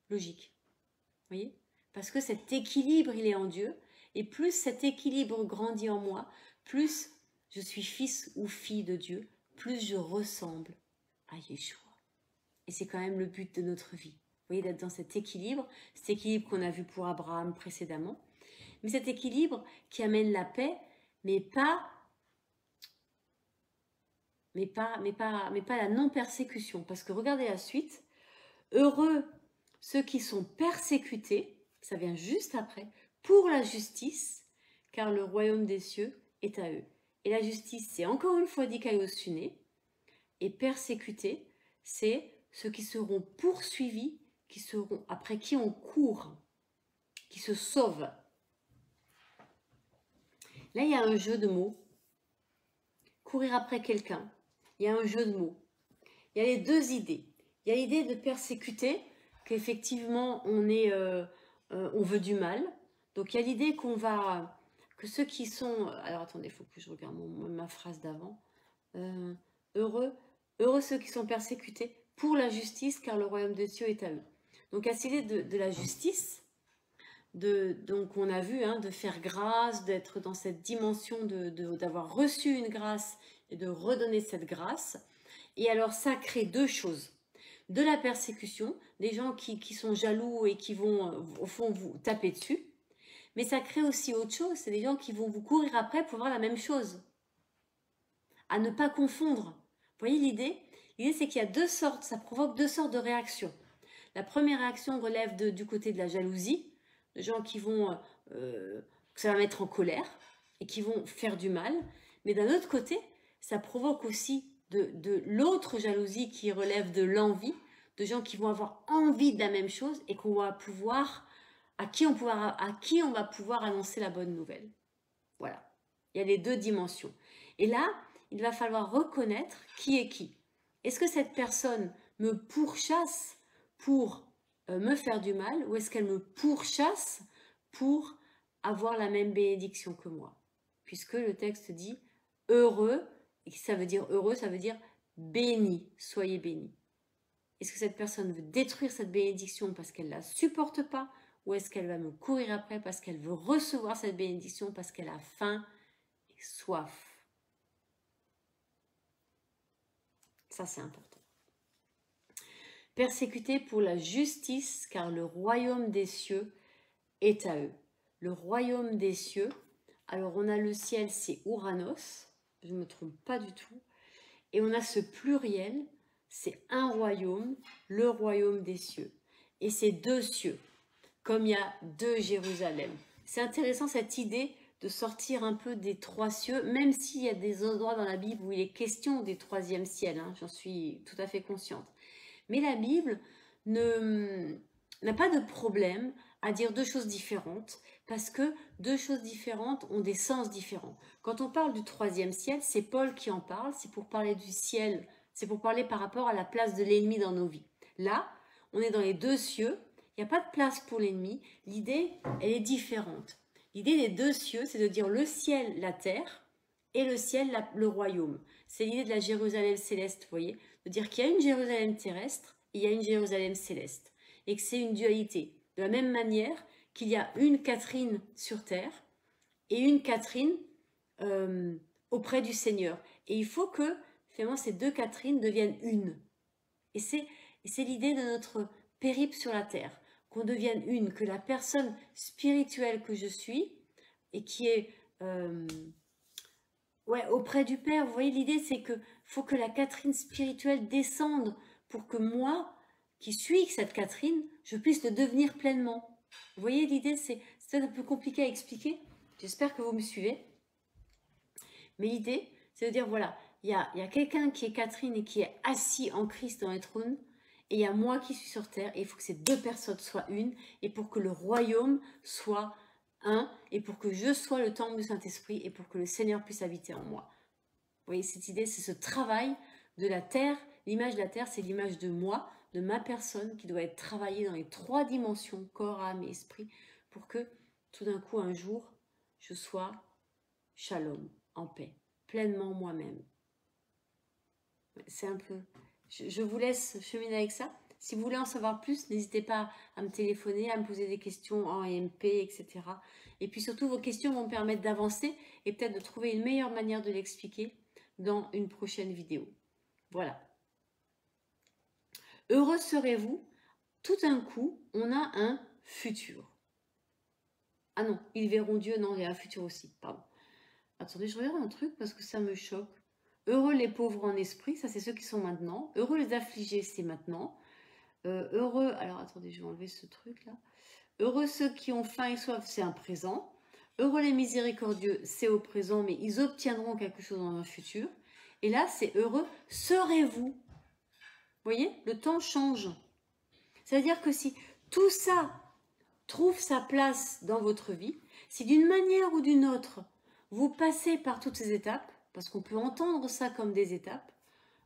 [SPEAKER 1] Logique. Vous voyez? Parce que cet équilibre, il est en Dieu. Et plus cet équilibre grandit en moi, plus je suis fils ou fille de Dieu, plus je ressemble à Yeshua. Et c'est quand même le but de notre vie. Vous voyez, d'être dans cet équilibre qu'on a vu pour Abraham précédemment. Mais cet équilibre qui amène la paix, mais pas la non-persécution. Parce que regardez la suite. Heureux ceux qui sont persécutés, ça vient juste après, pour la justice, car le royaume des cieux est à eux. Et la justice, c'est encore une fois dit Suné, et persécutés, c'est ceux qui seront poursuivis, après qui on court, qui se sauvent. Là, il y a un jeu de mots. Courir après quelqu'un. Il y a un jeu de mots. Il y a les deux idées. Il y a l'idée de persécuter, qu'effectivement, on veut du mal. Donc, il y a l'idée que ceux qui sont... Alors, attendez, il faut que je regarde ma phrase d'avant. Heureux ceux qui sont persécutés pour la justice, car le royaume des cieux est à eux. Donc, il y a cette idée de la justice, donc on a vu, de faire grâce, d'être dans cette dimension d'avoir reçu une grâce et de redonner cette grâce. Et alors, ça crée deux choses. De la persécution, des gens qui sont jaloux et qui vont, au fond, vous taper dessus. Mais ça crée aussi autre chose, c'est des gens qui vont vous courir après pour voir la même chose. À ne pas confondre. Vous voyez l'idée? L'idée, c'est qu'il y a deux sortes, ça provoque deux sortes de réactions. La première réaction relève du côté de la jalousie, de gens qui vont, que ça va mettre en colère et qui vont faire du mal. Mais d'un autre côté, ça provoque aussi de l'autre jalousie qui relève de l'envie, de gens qui vont avoir envie de la même chose et à qui on va pouvoir annoncer la bonne nouvelle. Voilà. Il y a les deux dimensions. Et là, il va falloir reconnaître qui est qui. Est-ce que cette personne me pourchasse pour me faire du mal ou est-ce qu'elle me pourchasse pour avoir la même bénédiction que moi? Puisque le texte dit heureux, et ça veut dire heureux, ça veut dire béni, soyez bénis. Est-ce que cette personne veut détruire cette bénédiction parce qu'elle ne la supporte pas ou est-ce qu'elle va me courir après parce qu'elle veut recevoir cette bénédiction parce qu'elle a faim et soif? Ça, c'est important. Persécutés pour la justice, car le royaume des cieux est à eux. Le royaume des cieux, alors on a le ciel, c'est Ouranos, je ne me trompe pas du tout, et on a ce pluriel, c'est un royaume, le royaume des cieux. Et c'est deux cieux, comme il y a deux Jérusalem. C'est intéressant cette idée de sortir un peu des trois cieux, même s'il y a des endroits dans la Bible où il est question des troisième ciel, j'en suis tout à fait consciente. Mais la Bible n'a pas de problème à dire deux choses différentes, parce que deux choses différentes ont des sens différents. Quand on parle du troisième ciel, c'est Paul qui en parle, c'est pour parler du ciel, c'est pour parler par rapport à la place de l'ennemi dans nos vies. Là, on est dans les deux cieux, il n'y a pas de place pour l'ennemi, l'idée, elle est différente. L'idée des deux cieux, c'est de dire le ciel, la terre, et le ciel, le royaume. C'est l'idée de la Jérusalem céleste, vous voyez, de dire qu'il y a une Jérusalem terrestre et il y a une Jérusalem céleste, et que c'est une dualité. De la même manière qu'il y a une Catherine sur terre et une Catherine auprès du Seigneur. Et il faut que, finalement, ces deux Catherines deviennent une. Et c'est l'idée de notre périple sur la terre, qu'on devienne une, que la personne spirituelle que je suis et qui est auprès du Père. Vous voyez, l'idée c'est que faut que la Catherine spirituelle descende pour que moi, qui suis cette Catherine, je puisse le devenir pleinement. Vous voyez, l'idée c'est un peu compliqué à expliquer. J'espère que vous me suivez. Mais l'idée, c'est de dire, voilà, il y a quelqu'un qui est Catherine et qui est assis en Christ dans les trônes, et il y a moi qui suis sur terre, et il faut que ces deux personnes soient une, et pour que le royaume soit un, et pour que je sois le temple du Saint-Esprit, et pour que le Seigneur puisse habiter en moi. Vous voyez, cette idée, c'est ce travail de la terre. L'image de la terre, c'est l'image de moi, de ma personne, qui doit être travaillée dans les trois dimensions, corps, âme et esprit, pour que tout d'un coup, un jour, je sois shalom, en paix, pleinement moi-même. C'est un peu... Je vous laisse cheminer avec ça. Si vous voulez en savoir plus, n'hésitez pas à me téléphoner, à me poser des questions en MP, etc. Et puis surtout, vos questions vont me permettre d'avancer et peut-être de trouver une meilleure manière de l'expliquer dans une prochaine vidéo. Voilà. Heureux serez-vous, tout d'un coup, on a un futur. Ah non, ils verront Dieu, non, il y a un futur aussi, pardon. Attendez, je regarde un truc parce que ça me choque. Heureux les pauvres en esprit, ça c'est ceux qui sont maintenant. Heureux les affligés, c'est maintenant. Heureux, alors attendez, je vais enlever ce truc là. Heureux ceux qui ont faim et soif, c'est un présent. Heureux les miséricordieux, c'est au présent, mais ils obtiendront quelque chose dans un futur. Et là, c'est heureux serez-vous. Vous voyez, le temps change. C'est-à-dire que si tout ça trouve sa place dans votre vie, si d'une manière ou d'une autre, vous passez par toutes ces étapes, parce qu'on peut entendre ça comme des étapes,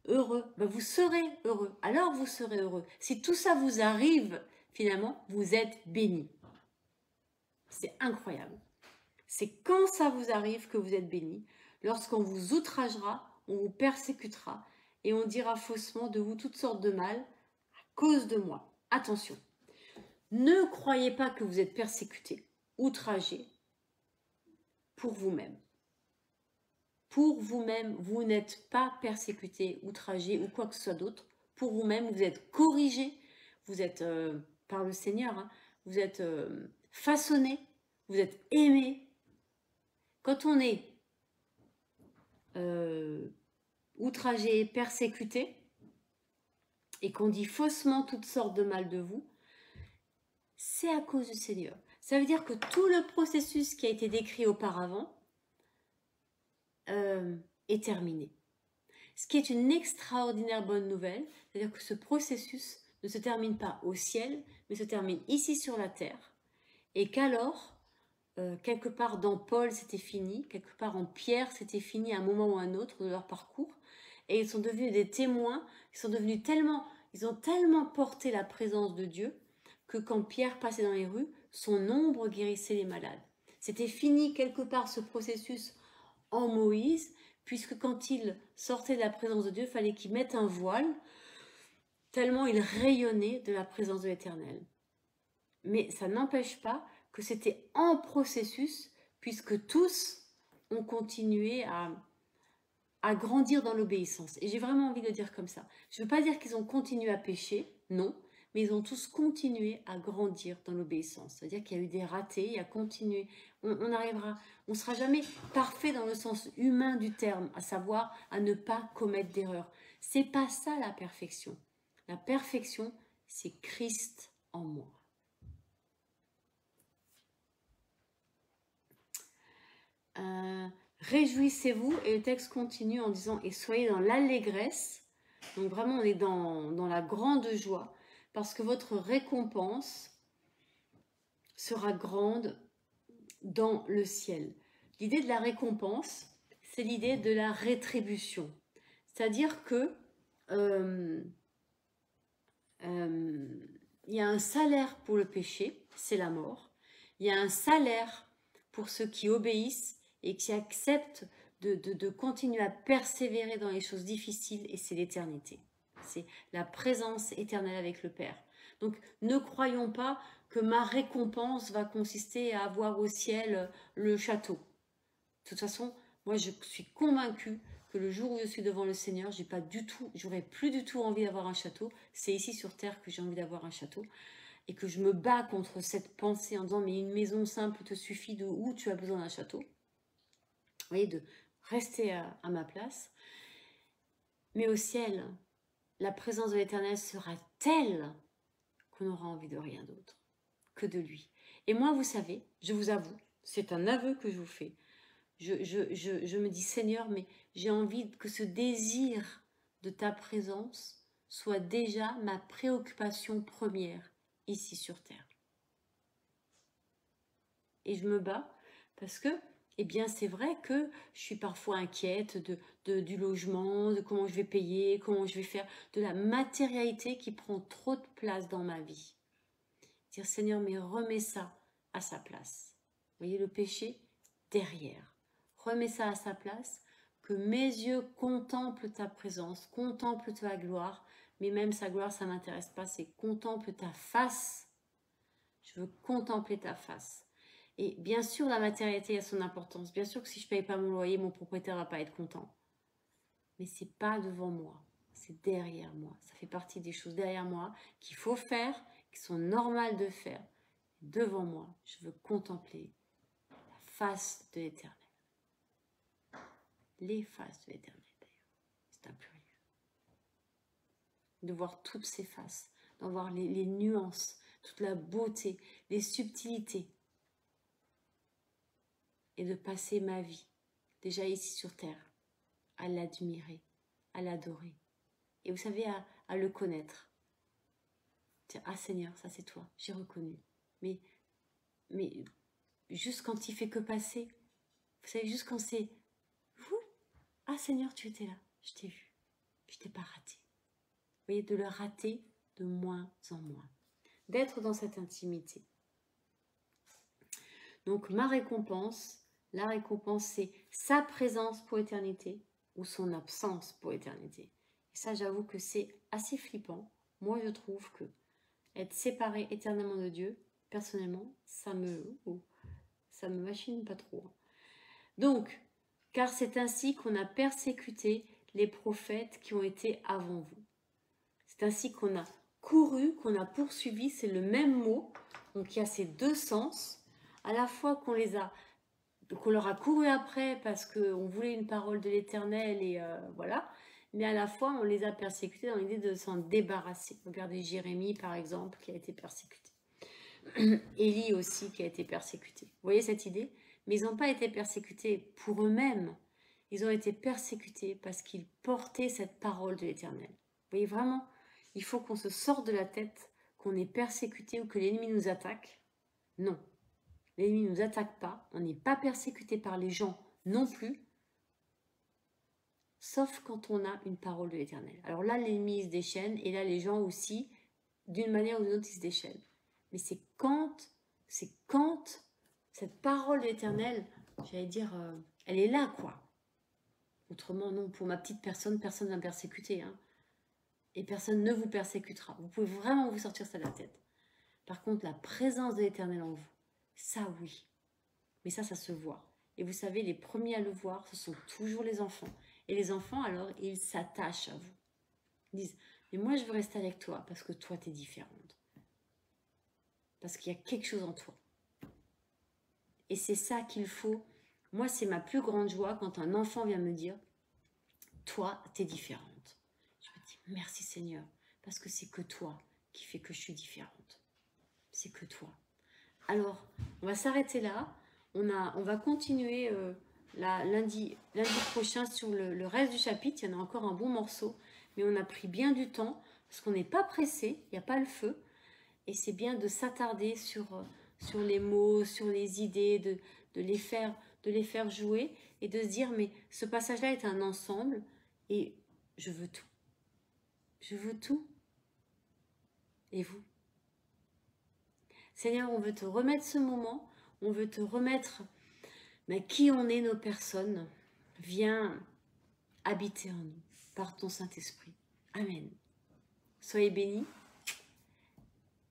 [SPEAKER 1] heureux, ben vous serez heureux. Alors vous serez heureux. Si tout ça vous arrive, finalement, vous êtes béni. C'est incroyable. C'est quand ça vous arrive que vous êtes béni, lorsqu'on vous outragera, on vous persécutera et on dira faussement de vous toutes sortes de mal à cause de moi. Attention, ne croyez pas que vous êtes persécuté, outragé pour vous-même. Pour vous-même, vous n'êtes pas persécuté, outragé ou quoi que ce soit d'autre. Pour vous-même, vous êtes corrigé, vous êtes, par le Seigneur, hein, vous êtes façonné, vous êtes aimé. Quand on est outragé, persécuté, et qu'on dit faussement toutes sortes de mal de vous, c'est à cause du Seigneur. Ça veut dire que tout le processus qui a été décrit auparavant est terminé. Ce qui est une extraordinaire bonne nouvelle, c'est-à-dire que ce processus ne se termine pas au ciel, mais se termine ici sur la terre, et qu'alors, quelque part dans Paul c'était fini, quelque part en Pierre c'était fini à un moment ou à un autre de leur parcours, et ils sont devenus des témoins, ils ont tellement porté la présence de Dieu, que quand Pierre passait dans les rues, son ombre guérissait les malades. C'était fini quelque part ce processus en Moïse, puisque quand il sortait de la présence de Dieu, il fallait qu'il mette un voile, tellement il rayonnait de la présence de l'Éternel. Mais ça n'empêche pas que c'était en processus, puisque tous ont continué à grandir dans l'obéissance. Et j'ai vraiment envie de le dire comme ça. Je ne veux pas dire qu'ils ont continué à pécher, non, mais ils ont tous continué à grandir dans l'obéissance. C'est-à-dire qu'il y a eu des ratés, il y a continué. On arrivera, on ne sera jamais parfait dans le sens humain du terme, à savoir à ne pas commettre d'erreurs. C'est pas ça la perfection. La perfection, c'est Christ en moi. Réjouissez-vous, et le texte continue en disant et soyez dans l'allégresse. Donc vraiment on est dans la grande joie, parce que votre récompense sera grande dans le ciel. L'idée de la récompense, c'est l'idée de la rétribution. C'est-à-dire que il y a un salaire pour le péché, c'est la mort. Il y a un salaire pour ceux qui obéissent et qui acceptent de continuer à persévérer dans les choses difficiles, et c'est l'éternité. C'est la présence éternelle avec le Père. Donc ne croyons pas que ma récompense va consister à avoir au ciel le château. De toute façon, moi je suis convaincue que que le jour où je suis devant le Seigneur, j'aurais plus du tout envie d'avoir un château. C'est ici sur terre que j'ai envie d'avoir un château. Et que je me bats contre cette pensée en disant, mais une maison simple te suffit, de où tu as besoin d'un château. Vous voyez, de rester à ma place. Mais au ciel, la présence de l'Éternel sera telle qu'on aura envie de rien d'autre que de lui. Et moi, vous savez, je vous avoue, c'est un aveu que je vous fais. Je me dis, Seigneur, mais j'ai envie que ce désir de ta présence soit déjà ma préoccupation première ici sur terre. Et je me bats parce que, eh bien, c'est vrai que je suis parfois inquiète du logement, de comment je vais payer, comment je vais faire, de la matérialité qui prend trop de place dans ma vie. Dire, Seigneur, mais remets ça à sa place. Vous voyez le péché derrière. Remets ça à sa place, que mes yeux contemplent ta présence, contemplent ta gloire, mais même sa gloire, ça ne m'intéresse pas, c'est contemple ta face. Je veux contempler ta face. Et bien sûr, la matérialité a son importance. Bien sûr que si je ne paye pas mon loyer, mon propriétaire ne va pas être content. Mais ce n'est pas devant moi, c'est derrière moi. Ça fait partie des choses derrière moi qu'il faut faire, qui sont normales de faire. Devant moi, je veux contempler la face de l'Éternel. Les faces de l'Éternel, d'ailleurs. C'est un pluriel. De voir toutes ces faces, d'en voir les nuances, toute la beauté, les subtilités. Et de passer ma vie, déjà ici sur terre, à l'admirer, à l'adorer. Et vous savez, à le connaître. Dire, ah Seigneur, ça c'est toi, j'ai reconnu. Mais juste quand il fait que passer, vous savez, juste quand c'est vous, ah Seigneur, tu étais là, je t'ai vu, je t'ai pas raté. Vous voyez, de le rater de moins en moins. D'être dans cette intimité. Donc ma récompense, la récompense, c'est sa présence pour éternité ou son absence pour éternité. Et ça, j'avoue que c'est assez flippant. Moi, je trouve que être séparé éternellement de Dieu, personnellement, ça me machine pas trop. Donc, car c'est ainsi qu'on a persécuté les prophètes qui ont été avant vous. C'est ainsi qu'on a couru, qu'on a poursuivi, c'est le même mot. Donc, il y a ces deux sens. À la fois qu'on leur a couru après parce qu'on voulait une parole de l'Éternel et voilà. Mais à la fois, on les a persécutés dans l'idée de s'en débarrasser. Regardez Jérémie, par exemple, qui a été persécuté. Élie aussi, qui a été persécuté. Vous voyez cette idée? Mais ils n'ont pas été persécutés pour eux-mêmes. Ils ont été persécutés parce qu'ils portaient cette parole de l'Éternel. Vous voyez vraiment, il faut qu'on se sorte de la tête qu'on est persécuté ou que l'ennemi nous attaque. Non. L'ennemi ne nous attaque pas. On n'est pas persécuté par les gens non plus. Sauf quand on a une parole de l'Éternel. Alors là, l'ennemi se déchaîne et là, les gens aussi, d'une manière ou d'une autre, ils se déchaînent. Mais c'est quand cette parole de l'Éternel, j'allais dire, elle est là, quoi. Autrement, non, pour ma petite personne, personne ne va me persécuter. Hein. Et personne ne vous persécutera. Vous pouvez vraiment vous sortir ça de la tête. Par contre, la présence de l'Éternel en vous, ça oui. Mais ça se voit. Et vous savez, les premiers à le voir, ce sont toujours les enfants. Et les enfants, alors, ils s'attachent à vous. Ils disent, mais moi, je veux rester avec toi parce que toi, tu es différente. Parce qu'il y a quelque chose en toi. Et c'est ça qu'il faut. Moi, c'est ma plus grande joie quand un enfant vient me dire, toi, tu es différente. Je me dis, merci Seigneur, parce que c'est que toi qui fait que je suis différente. C'est que toi. Alors, on va s'arrêter là. On va continuer lundi prochain sur le reste du chapitre. Il y en a encore un bon morceau, mais on a pris bien du temps parce qu'on n'est pas pressé, il n'y a pas le feu. Et c'est bien de s'attarder sur les mots, sur les idées, de les faire jouer et de se dire, mais ce passage-là est un ensemble et je veux tout. Je veux tout. Et vous? Seigneur, on veut te remettre ce moment, on veut te remettre qui on est, nos personnes. Viens habiter en nous par ton Saint-Esprit. Amen. Soyez bénis.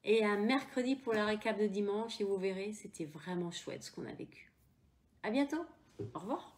[SPEAKER 1] Et à mercredi pour la récap de dimanche et vous verrez, c'était vraiment chouette ce qu'on a vécu. À bientôt. Au revoir.